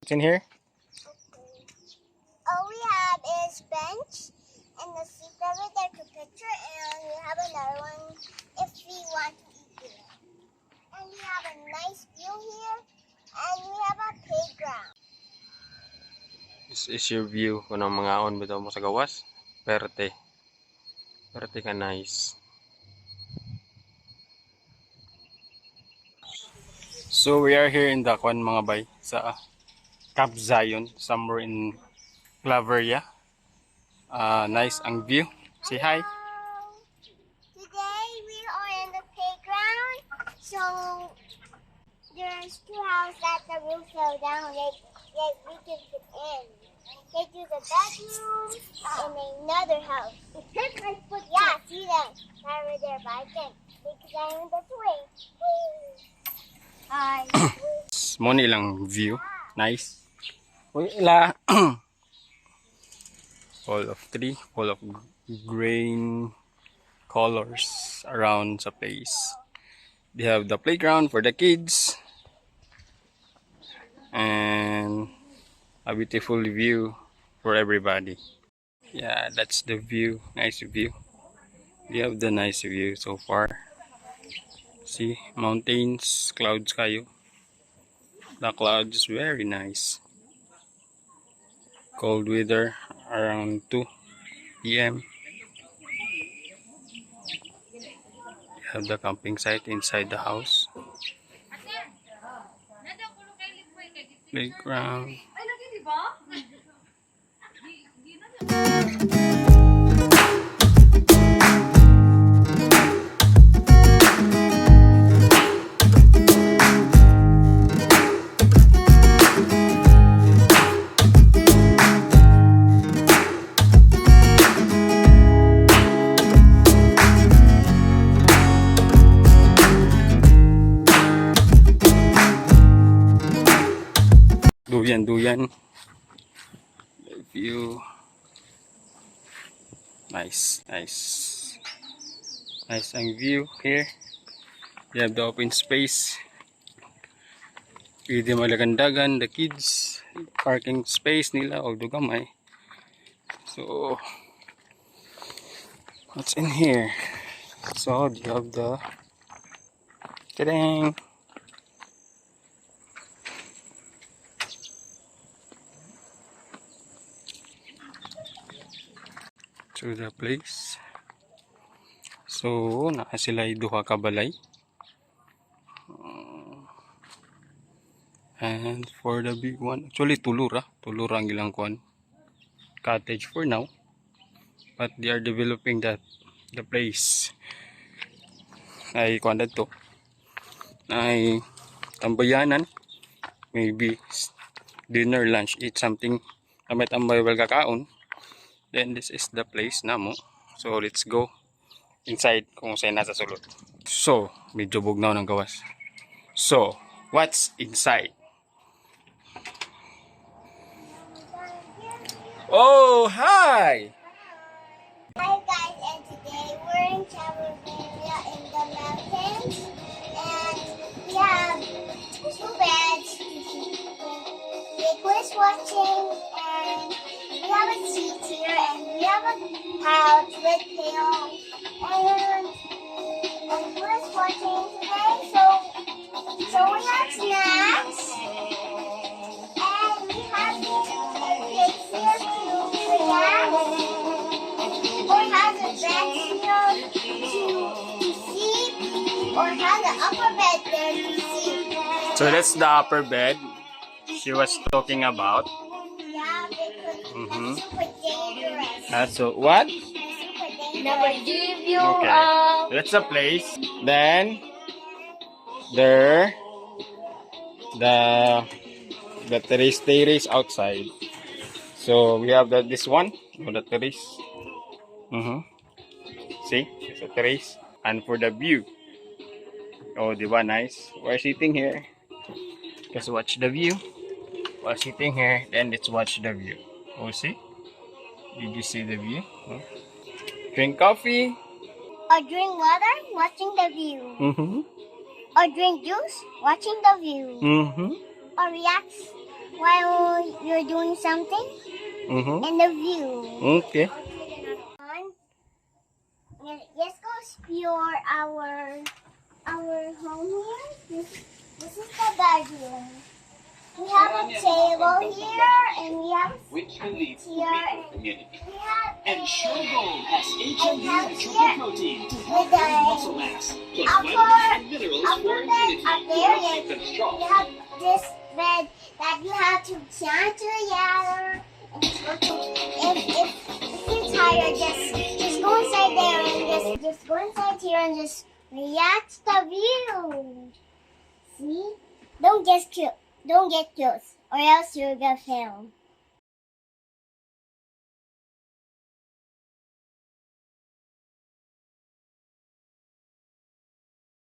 What's in here? All we have is bench and the seat over there to picture, and we have another one if we want to eat there. And we have a nice view here, and we have a playground. This is your view kung ang mga on bitaw mo sa gawas. Perte. Perte ka nice. So we are here in Daquan mga bay sa Camp Zion somewhere in Claveria. Nice ang view. Say hi. Hello. Today we are in the playground. So there's two houses that the roof fell down. We can fit in. They do the bedroom in another house. Yeah, see them. Over there, but I can't because I'm in the way. Hi. Mo nilang view. Nice. Uy, ila. Full of tree, full of green colors around the place. They have the playground for the kids. And a beautiful view for everybody. Yeah, that's the view. Nice view. We have the nice view so far. See, mountains, clouds kayo. The clouds very nice. Cold weather around 2 p.m. We have the camping site inside the house. Playground. Duyan. The view. Nice ang view here. We have the open space. Pwede malagandagan the kids. Parking space nila o dugamay. So what's in here? So you have the ta-dang! To the place. So naa sila duha ka balay. And for the big one, actually tulur ang ilang kwan. Cottage for now. But they are developing the place. Ay kwan to. Ay tambayanan. Maybe dinner, lunch, eat something. Tambay well kakaon. Then this is the place namo. So let's go inside kung saan nasa sulod. So, medyo bugnaw ng gawas. So, what's inside? Oh, hi! Hi guys, and today we're in Claveria in the mountains, and we have two beds. JaCo is watching, and we have a seat here, and we have a couch with pillow, and we're watching today. So we have snacks, and we have a place here to relax. Or has a bed here to sleep, or has an upper bed there to sleep. So that's the upper bed she was talking about. Yeah, because that's super dangerous. So what? That's super dangerous. Never give you Okay, that's a place. Then there the terrace outside. So we have this one, the terrace. See, it's a terrace. And for the view, oh, diba nice? We're sitting here. Let's watch the view. We're sitting here, then let's watch the view. Oh, see? Did you see the view? Oh. Drink coffee. Or drink water, watching the view. Or drink juice, watching the view. Or relax while you're doing something and the view. Okay. Let's go explore our home here. This is the bedroom. We have a table here, and we have which can lead to here. community. We have And Sure Gold has HMB have triple here protein to with help build the muscle mass, plus upper vitamins and minerals for bed immunity. up there. Keep them strong. We have this bed that you have to jump together. And just go to, if you're tired, just go inside there and just go inside here and just relax the view. See? Don't get close, or else you're gonna fail.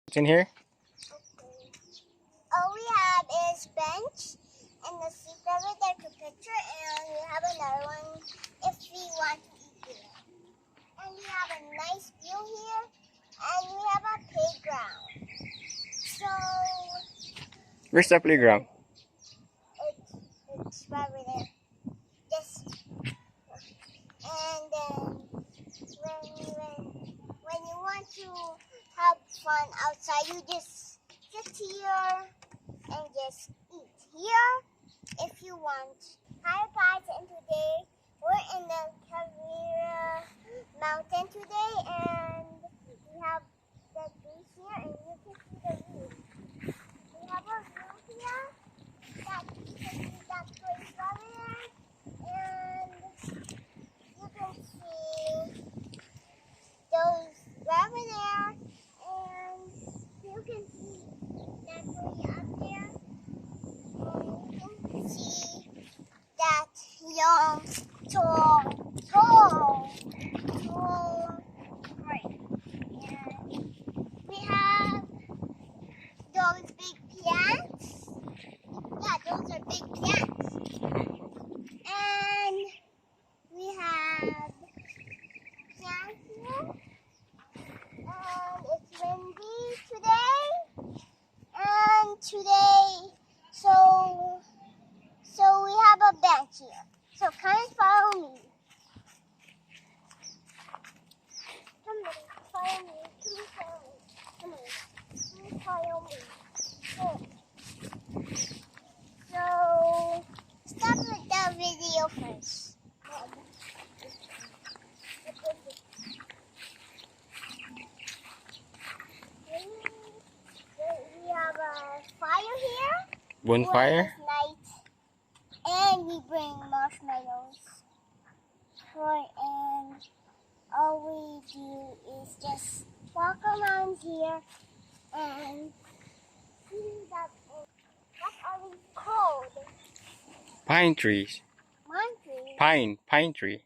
What's in here? All we have is bench and the seat over there to picture, and we have another one if we want to eat here. And we have a nice view here, and we have a playground. So Where's the playground? it's right over there. Just and then when you want to have fun outside, you just sit here and just eat here if you want. Hi guys, and today we're in the Claveria mountain today, and we have the beach here, and you can see the view. We have a view here that you can see that place over there, and you can see those over there, and you can see that way up there, and you can see that young, tall tree. And we have those big plants. Yeah, those are big plants. And we have plants here. And it's windy today. And today, so we have a bench here. So come and follow me. Come on, follow me. Come on, follow me. So start with the video first. We have a fire here. Bonfire? It's night, and we bring marshmallows. And all we do is just walk around here and see that. What are we called? Pine trees. Monkey. Pine tree.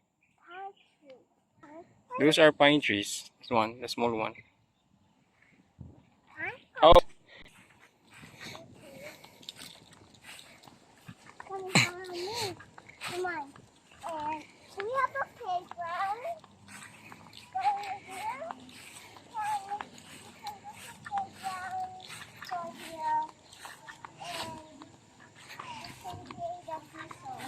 Those are pine trees. This one, the small one. Oh, Come on, follow me. Come on. And we have a playground over here. And you can go to the playground over here. And you can play the seesaw.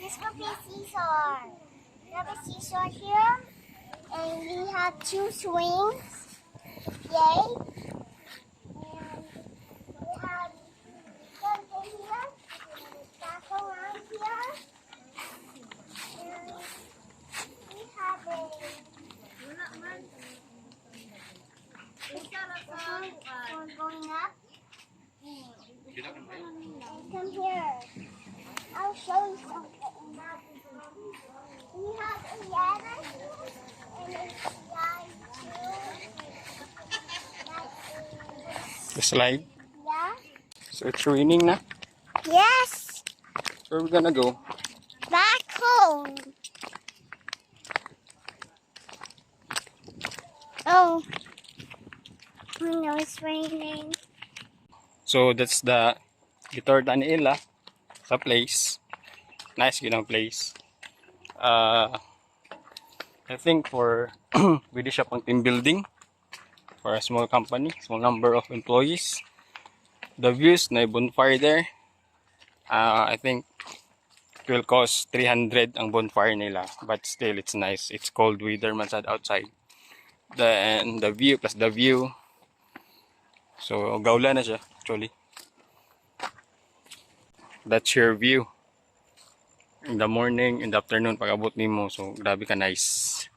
Let's go play seesaw. We have a seesaw here. And we have two swings. Yay. And we have something here. Back around here. And we have a one going up. And come here. I'll show you something. We have a ladder and a slide too. the slide. Yeah. So it's raining na. Yes. So we're gonna go. Back home. Oh. I know it's raining. So that's the third Aniela sa place. Nice ginang place. I think for pwede siya pang team building. for a small company, small number of employees. The views na bonfire there. I think it will cost 300 ang bonfire nila, but still it's nice. It's cold weather man sad outside. Then the view plus the view. So gawla na siya actually. That's your view. In the morning, in the afternoon pag abot nimo. So grabe ka nice.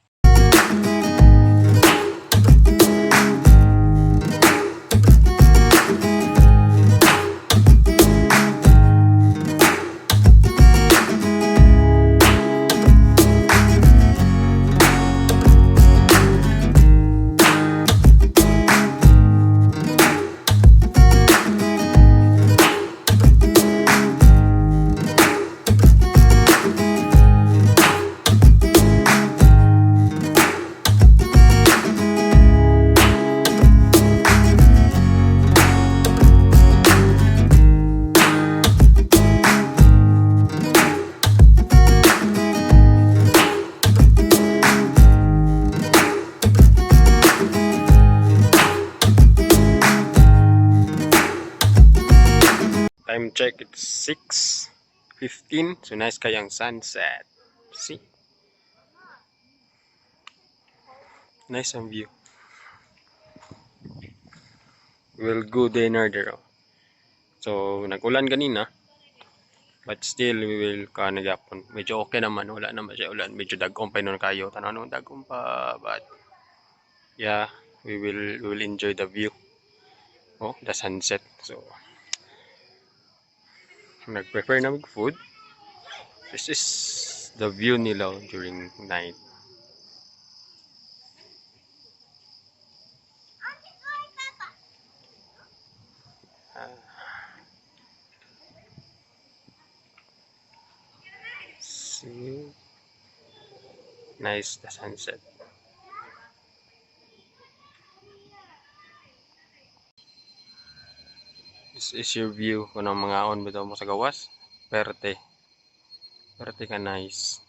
Time check, it's 6:15. So nice kayang sunset. See? Nice ang view. We'll go dinner there. So nag-ulan kanina. But still we will nagyapon. Medyo okay naman, wala naman siya ulan. Medyo dagom pa nun kayo. Tanaw nung dagom pa, but yeah, we will enjoy the view. Oh, the sunset. So nag-prepare na mag food. This is the view nila during night. See, nice the sunset. This is your view kung ang mga on bitaw mo sa gawas. Perte ka nice.